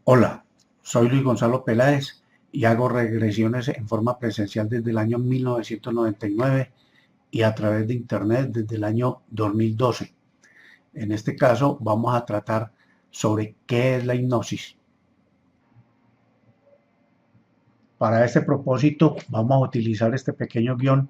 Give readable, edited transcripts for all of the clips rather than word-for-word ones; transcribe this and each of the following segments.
Hola, soy Luis Gonzalo Peláez y hago regresiones en forma presencial desde el año 1999 y a través de Internet desde el año 2012. En este caso vamos a tratar sobre qué es la hipnosis. Para este propósito vamos a utilizar este pequeño guión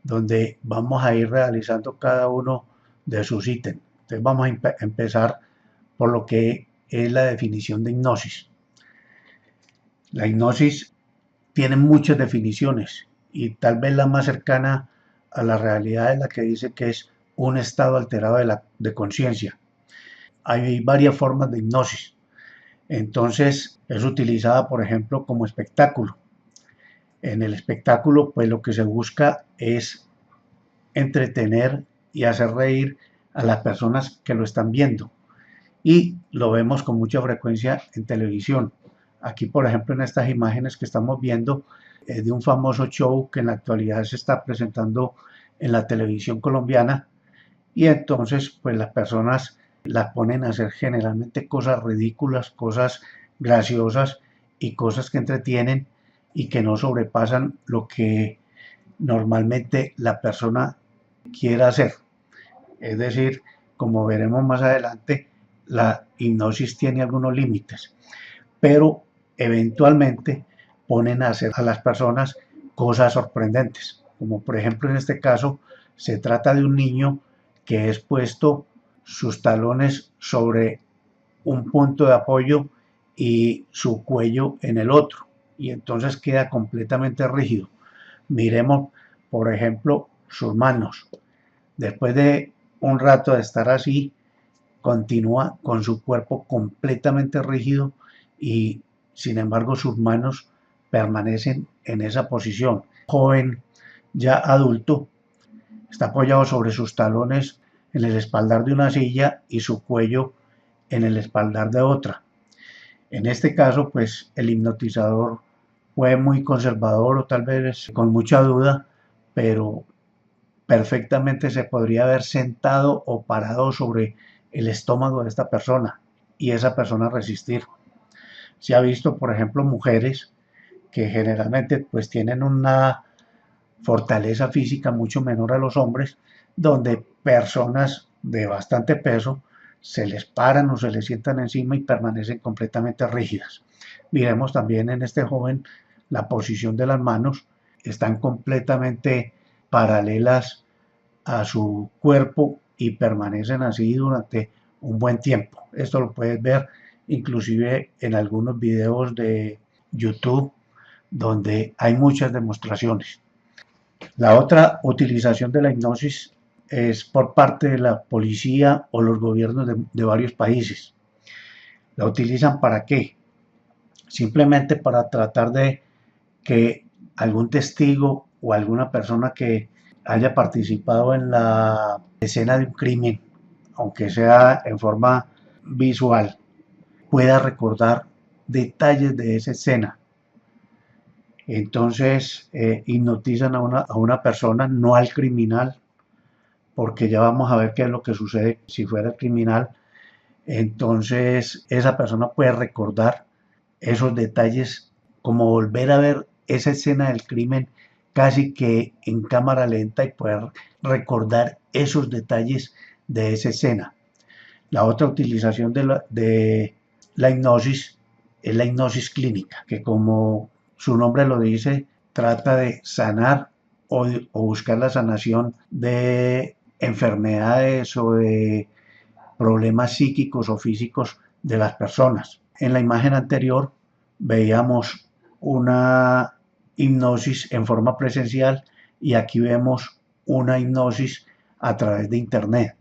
donde vamos a ir realizando cada uno de sus ítems. Entonces vamos a empezar por lo que es la definición de hipnosis. La hipnosis tiene muchas definiciones y tal vez la más cercana a la realidad es la que dice que es un estado alterado de conciencia. Hay varias formas de hipnosis. Entonces es utilizada, por ejemplo, como espectáculo. En el espectáculo, pues lo que se busca es entretener y hacer reír a las personas que lo están viendo. Y lo vemos con mucha frecuencia en televisión. Aquí, por ejemplo, en estas imágenes que estamos viendo, de un famoso show que en la actualidad se está presentando en la televisión colombiana, y entonces pues las personas las ponen a hacer generalmente cosas ridículas, cosas graciosas y cosas que entretienen y que no sobrepasan lo que normalmente la persona quiera hacer. Es decir, como veremos más adelante, la hipnosis tiene algunos límites, pero eventualmente ponen a hacer a las personas cosas sorprendentes, como por ejemplo en este caso se trata de un niño que es puesto sus talones sobre un punto de apoyo y su cuello en el otro, y entonces queda completamente rígido. Miremos, por ejemplo, sus manos. Después de un rato de estar así, continúa con su cuerpo completamente rígido y sin embargo sus manos permanecen en esa posición. Joven, ya adulto, está apoyado sobre sus talones en el espaldar de una silla y su cuello en el espaldar de otra. En este caso, pues el hipnotizador fue muy conservador o tal vez con mucha duda, pero perfectamente se podría haber sentado o parado sobre el estómago de esta persona y esa persona resistir. Se ha visto, por ejemplo, mujeres que generalmente pues tienen una fortaleza física mucho menor a los hombres, donde personas de bastante peso se les paran o se les sientan encima y permanecen completamente rígidas. Miremos también en este joven la posición de las manos, están completamente paralelas a su cuerpo y permanecen así durante un buen tiempo. Esto lo puedes ver inclusive en algunos videos de YouTube donde hay muchas demostraciones. La otra utilización de la hipnosis es por parte de la policía o los gobiernos de varios países. ¿La utilizan para qué? Simplemente para tratar de que algún testigo o alguna persona que haya participado en la escena de un crimen, aunque sea en forma visual, pueda recordar detalles de esa escena. Entonces hipnotizan a una persona, no al criminal, porque ya vamos a ver qué es lo que sucede si fuera el criminal. Entonces esa persona puede recordar esos detalles, como volver a ver esa escena del crimen casi que en cámara lenta y poder recordar esos detalles de esa escena. La otra utilización de la hipnosis es la hipnosis clínica, que como su nombre lo dice, trata de sanar o buscar la sanación de enfermedades o de problemas psíquicos o físicos de las personas. En la imagen anterior veíamos una hipnosis en forma presencial y aquí vemos una hipnosis a través de internet.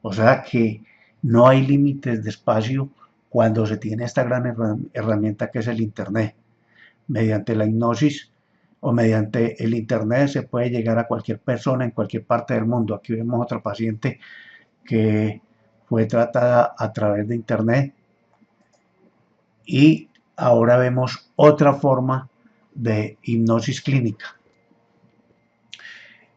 O sea que no hay límites de espacio cuando se tiene esta gran herramienta que es el internet. Mediante la hipnosis o mediante el internet se puede llegar a cualquier persona en cualquier parte del mundo. Aquí vemos otra paciente que fue tratada a través de internet y ahora vemos otra forma de hipnosis clínica.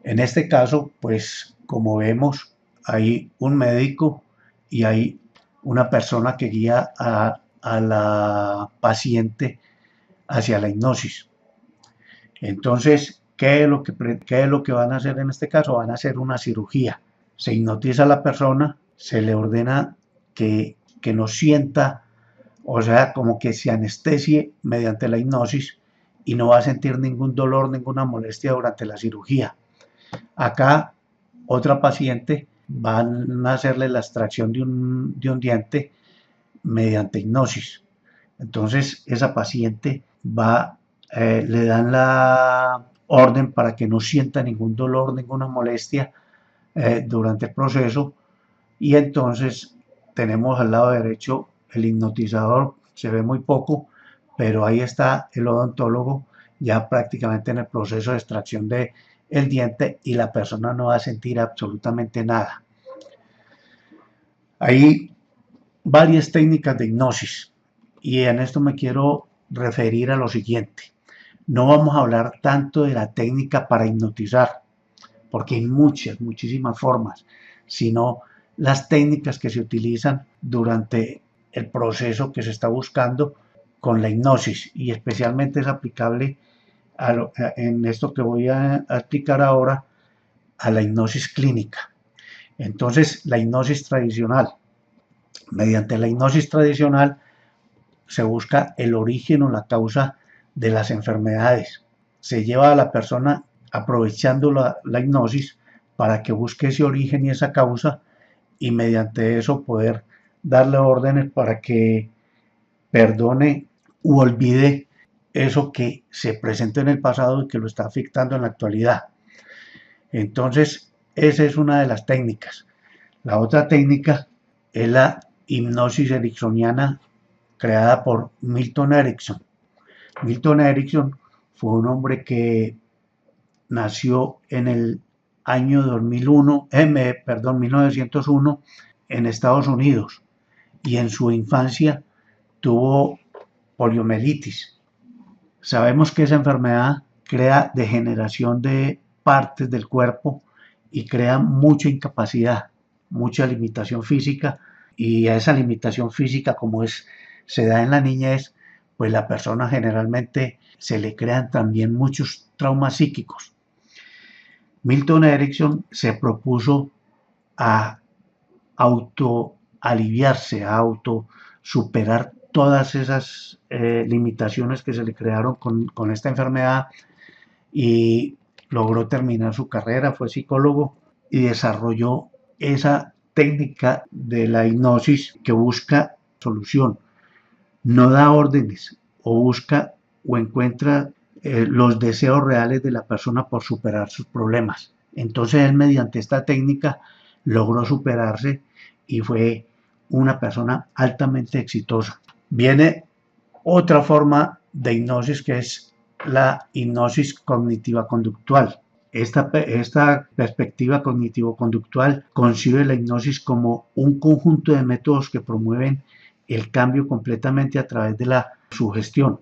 En este caso, pues como vemos, hay un médico y hay una persona que guía a a la paciente hacia la hipnosis. Entonces, qué es lo que van a hacer en este caso? Van a hacer una cirugía. Se hipnotiza a la persona, se le ordena que no sienta, o sea, como que se anestesie mediante la hipnosis y no va a sentir ningún dolor, ninguna molestia durante la cirugía. Acá, otra paciente van a hacerle la extracción de un diente mediante hipnosis. Entonces, esa paciente le dan la orden para que no sienta ningún dolor, ninguna molestia durante el proceso. Y entonces tenemos al lado derecho el hipnotizador, se ve muy poco, pero ahí está el odontólogo ya prácticamente en el proceso de extracción del diente y la persona no va a sentir absolutamente nada. Hay varias técnicas de hipnosis y en esto me quiero referir a lo siguiente. No vamos a hablar tanto de la técnica para hipnotizar, porque hay muchísimas formas, sino las técnicas que se utilizan durante el proceso que se está buscando con la hipnosis y especialmente es aplicable en esto que voy a explicar ahora a la hipnosis clínica. Entonces, la hipnosis tradicional. Mediante la hipnosis tradicional se busca el origen o la causa de las enfermedades. Se lleva a la persona aprovechando la hipnosis para que busque ese origen y esa causa y mediante eso poder darle órdenes para que perdone u olvide eso que se presentó en el pasado y que lo está afectando en la actualidad. Entonces, esa es una de las técnicas. La otra técnica es la hipnosis ericksoniana creada por Milton Erickson. Milton Erickson fue un hombre que nació en el año 1901 en Estados Unidos y en su infancia tuvo poliomielitis. Sabemos que esa enfermedad crea degeneración de partes del cuerpo y crea mucha incapacidad, mucha limitación física y a esa limitación física se da en la niñez, pues la persona generalmente se le crean también muchos traumas psíquicos. Milton Erickson se propuso a autoaliviarse, a auto superar todas esas limitaciones que se le crearon con esta enfermedad y logró terminar su carrera, fue psicólogo y desarrolló esa técnica de la hipnosis que busca solución, no da órdenes o busca o encuentra los deseos reales de la persona por superar sus problemas. Entonces él mediante esta técnica logró superarse y fue una persona altamente exitosa. Viene otra forma de hipnosis que es la hipnosis cognitiva conductual. Esta perspectiva cognitivo-conductual concibe la hipnosis como un conjunto de métodos que promueven el cambio completamente a través de la sugestión.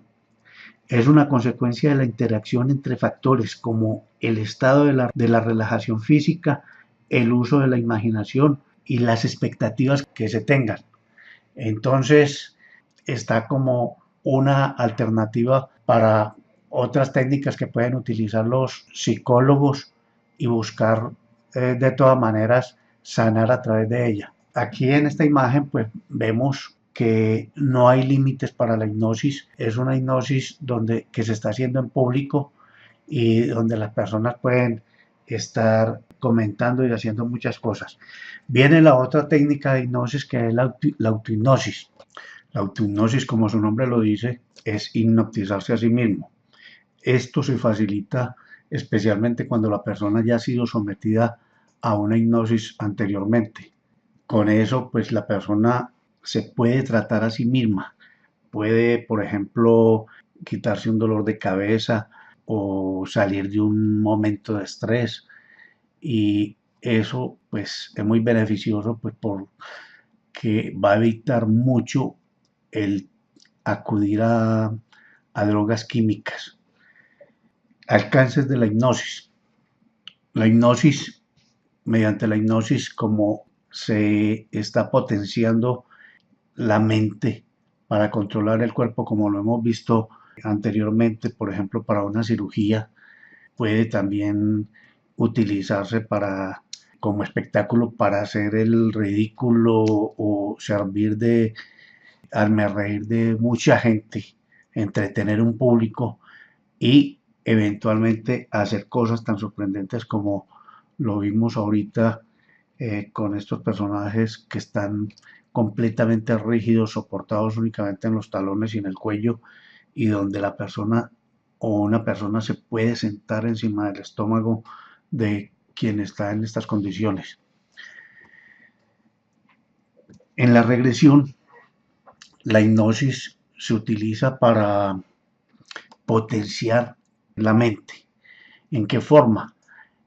Es una consecuencia de la interacción entre factores como el estado de la relajación física, el uso de la imaginación y las expectativas que se tengan. Entonces, está como una alternativa para otras técnicas que pueden utilizar los psicólogos y buscar de todas maneras sanar a través de ella. Aquí en esta imagen pues vemos que no hay límites para la hipnosis, es una hipnosis que se está haciendo en público y donde las personas pueden estar comentando y haciendo muchas cosas. Viene la otra técnica de hipnosis que es la autohipnosis. La autohipnosis, como su nombre lo dice, es hipnotizarse a sí mismo. Esto se facilita especialmente cuando la persona ya ha sido sometida a una hipnosis anteriormente. Con eso, pues la persona se puede tratar a sí misma. Puede, por ejemplo, quitarse un dolor de cabeza o salir de un momento de estrés y eso pues es muy beneficioso pues porque va a evitar mucho el acudir a drogas químicas. Alcances de la hipnosis. La hipnosis, mediante la hipnosis, como se está potenciando la mente para controlar el cuerpo, como lo hemos visto anteriormente, por ejemplo, para una cirugía. Puede también utilizarse como espectáculo para hacer el ridículo o servir de reír de mucha gente, entretener un público y eventualmente hacer cosas tan sorprendentes como lo vimos ahorita con estos personajes que están completamente rígidos, soportados únicamente en los talones y en el cuello, y donde la persona o una persona se puede sentar encima del estómago de quien está en estas condiciones. En la regresión, la hipnosis se utiliza para potenciar la mente. ¿En qué forma?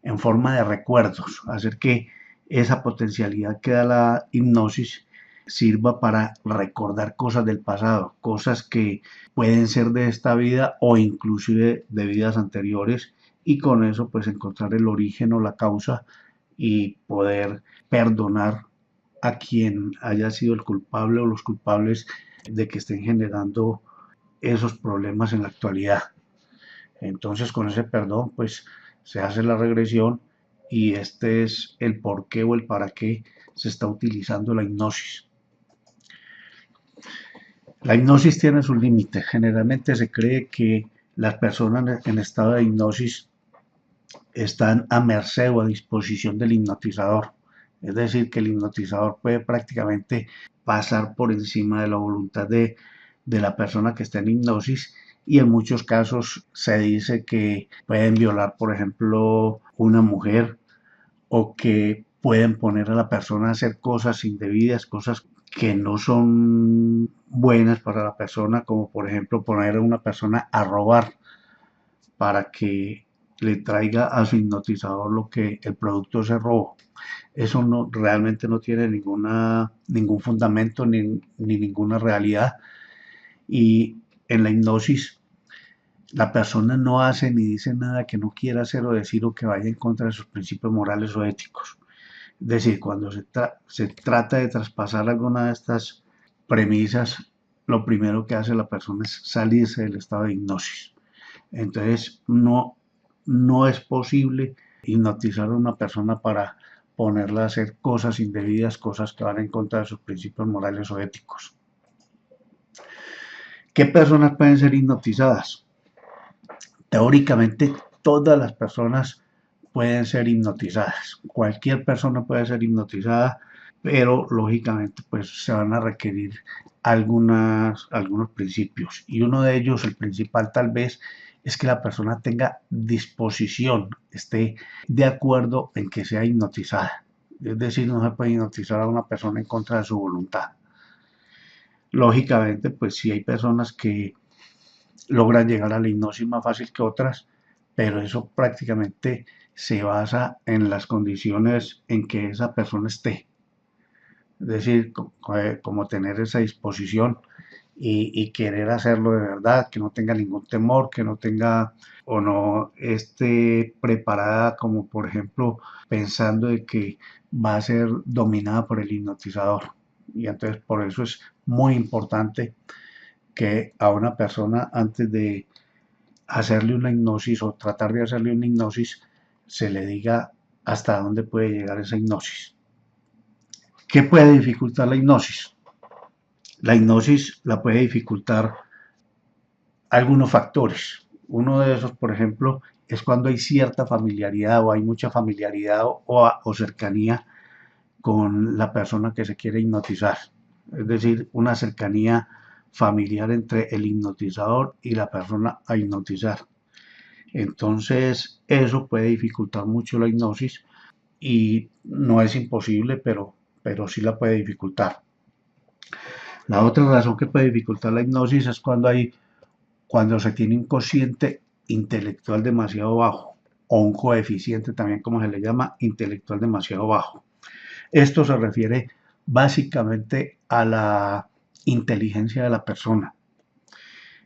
En forma de recuerdos, hacer que esa potencialidad que da la hipnosis sirva para recordar cosas del pasado, cosas que pueden ser de esta vida o inclusive de vidas anteriores, y con eso pues encontrar el origen o la causa y poder perdonar a quien haya sido el culpable o los culpables de que estén generando esos problemas en la actualidad. Entonces, con ese perdón, pues se hace la regresión y este es el por qué o el para qué se está utilizando la hipnosis. La hipnosis tiene sus límites. Generalmente se cree que las personas en estado de hipnosis están a merced o a disposición del hipnotizador. Es decir, que el hipnotizador puede prácticamente pasar por encima de la voluntad de la persona que está en hipnosis, y en muchos casos se dice que pueden violar, por ejemplo, una mujer, o que pueden poner a la persona a hacer cosas indebidas, cosas que no son buenas para la persona, como por ejemplo poner a una persona a robar para que le traiga a su hipnotizador lo que el producto se robó. Eso no, realmente no tiene ningún fundamento ni ninguna realidad. Y en la hipnosis la persona no hace ni dice nada que no quiera hacer o decir o que vaya en contra de sus principios morales o éticos. Es decir, cuando se trata de traspasar alguna de estas premisas, lo primero que hace la persona es salirse del estado de hipnosis. Entonces, no es posible hipnotizar a una persona para ponerla a hacer cosas indebidas, cosas que van en contra de sus principios morales o éticos. ¿Qué personas pueden ser hipnotizadas? Teóricamente, todas las personas pueden ser hipnotizadas. Cualquier persona puede ser hipnotizada, pero lógicamente pues se van a requerir algunos principios. Y uno de ellos, el principal tal vez, es que la persona tenga disposición, esté de acuerdo en que sea hipnotizada. Es decir, no se puede hipnotizar a una persona en contra de su voluntad. Lógicamente, pues sí hay personas que logran llegar a la hipnosis más fácil que otras, pero eso prácticamente se basa en las condiciones en que esa persona esté. Es decir, como tener esa disposición y querer hacerlo de verdad, que no tenga ningún temor, que no tenga o no esté preparada, como por ejemplo pensando de que va a ser dominada por el hipnotizador. Y entonces por eso es muy importante que a una persona, antes de hacerle una hipnosis o tratar de hacerle una hipnosis, se le diga hasta dónde puede llegar esa hipnosis. ¿Qué puede dificultar la hipnosis? La hipnosis la puede dificultar algunos factores. Uno de esos, por ejemplo, es cuando hay cierta familiaridad o hay mucha familiaridad o cercanía con la persona que se quiere hipnotizar. Es decir, una cercanía familiar entre el hipnotizador y la persona a hipnotizar. Entonces, eso puede dificultar mucho la hipnosis y no es imposible, pero sí la puede dificultar. La otra razón que puede dificultar la hipnosis es cuando se tiene un cociente intelectual demasiado bajo, o un coeficiente también, como se le llama, intelectual demasiado bajo. Esto se refiere básicamente a la inteligencia de la persona.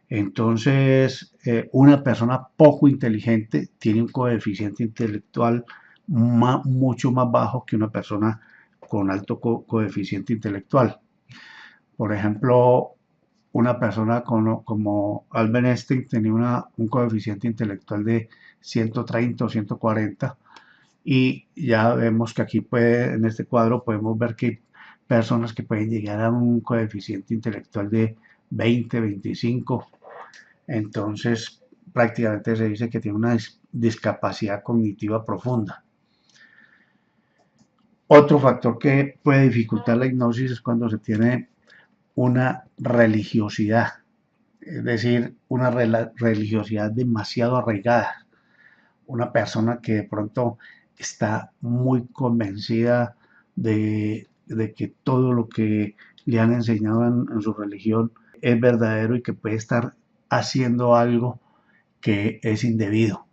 Entonces, una persona poco inteligente tiene un coeficiente intelectual mucho más bajo que una persona con alto coeficiente intelectual. Por ejemplo, una persona como Albert Einstein tenía un coeficiente intelectual de 130 o 140 y ya vemos que aquí en este cuadro podemos ver que hay personas que pueden llegar a un coeficiente intelectual de 20, 25, entonces prácticamente se dice que tiene una discapacidad cognitiva profunda. Otro factor que puede dificultar la hipnosis es cuando se tiene una religiosidad, es decir, una religiosidad demasiado arraigada. Una persona que de pronto está muy convencida de que todo lo que le han enseñado en su religión es verdadero y que puede estar haciendo algo que es indebido.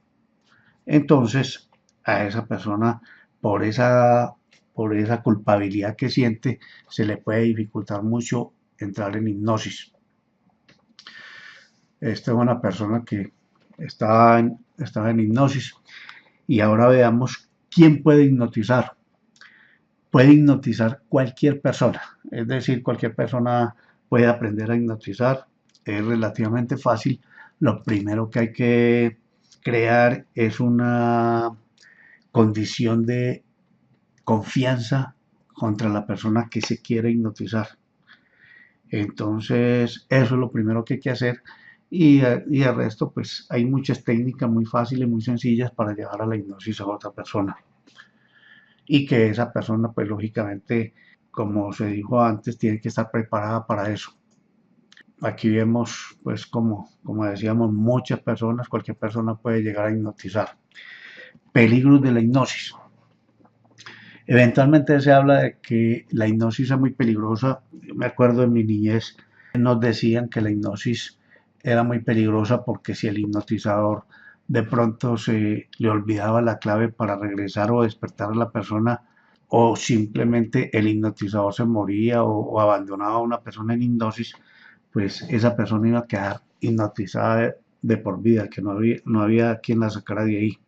Entonces, a esa persona, por esa, por esa culpabilidad que siente, se le puede dificultar mucho entrar en hipnosis. Esta es una persona que estaba en hipnosis y ahora veamos quién puede hipnotizar. Puede hipnotizar cualquier persona, es decir, cualquier persona puede aprender a hipnotizar, es relativamente fácil. Lo primero que hay que crear es una condición de confianza contra la persona que se quiere hipnotizar. Entonces, eso es lo primero que hay que hacer y el resto, pues hay muchas técnicas muy fáciles, muy sencillas para llevar a la hipnosis a otra persona. Y que esa persona, pues lógicamente, como se dijo antes, tiene que estar preparada para eso. Aquí vemos, pues como decíamos, muchas personas, cualquier persona puede llegar a hipnotizar. Peligros de la hipnosis. Eventualmente se habla de que la hipnosis es muy peligrosa. Yo me acuerdo en mi niñez, nos decían que la hipnosis era muy peligrosa porque si el hipnotizador de pronto se le olvidaba la clave para regresar o despertar a la persona, o simplemente el hipnotizador se moría o abandonaba a una persona en hipnosis, pues esa persona iba a quedar hipnotizada de por vida, que no había quien la sacara de ahí.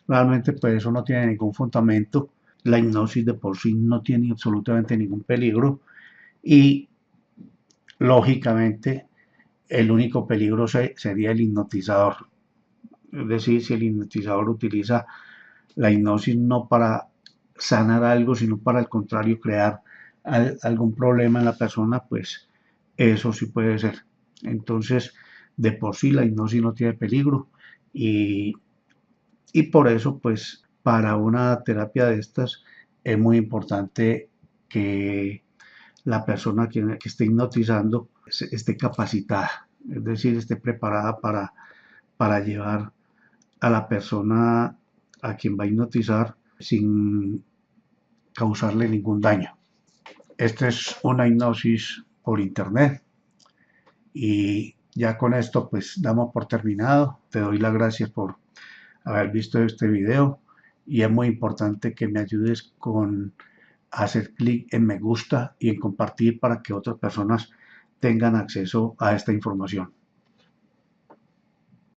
Realmente pues eso no tiene ningún fundamento. La hipnosis de por sí no tiene absolutamente ningún peligro y lógicamente el único peligro sería el hipnotizador. Es decir, si el hipnotizador utiliza la hipnosis no para sanar algo, sino para el contrario crear algún problema en la persona, pues eso sí puede ser. Entonces, de por sí la hipnosis no tiene peligro y, y por eso, pues para una terapia de estas es muy importante que la persona que esté hipnotizando esté capacitada, es decir, esté preparada para llevar a la persona a quien va a hipnotizar sin causarle ningún daño. Esta es una hipnosis por internet y ya con esto pues damos por terminado. Te doy las gracias por haber visto este video y es muy importante que me ayudes con hacer clic en me gusta y en compartir para que otras personas tengan acceso a esta información.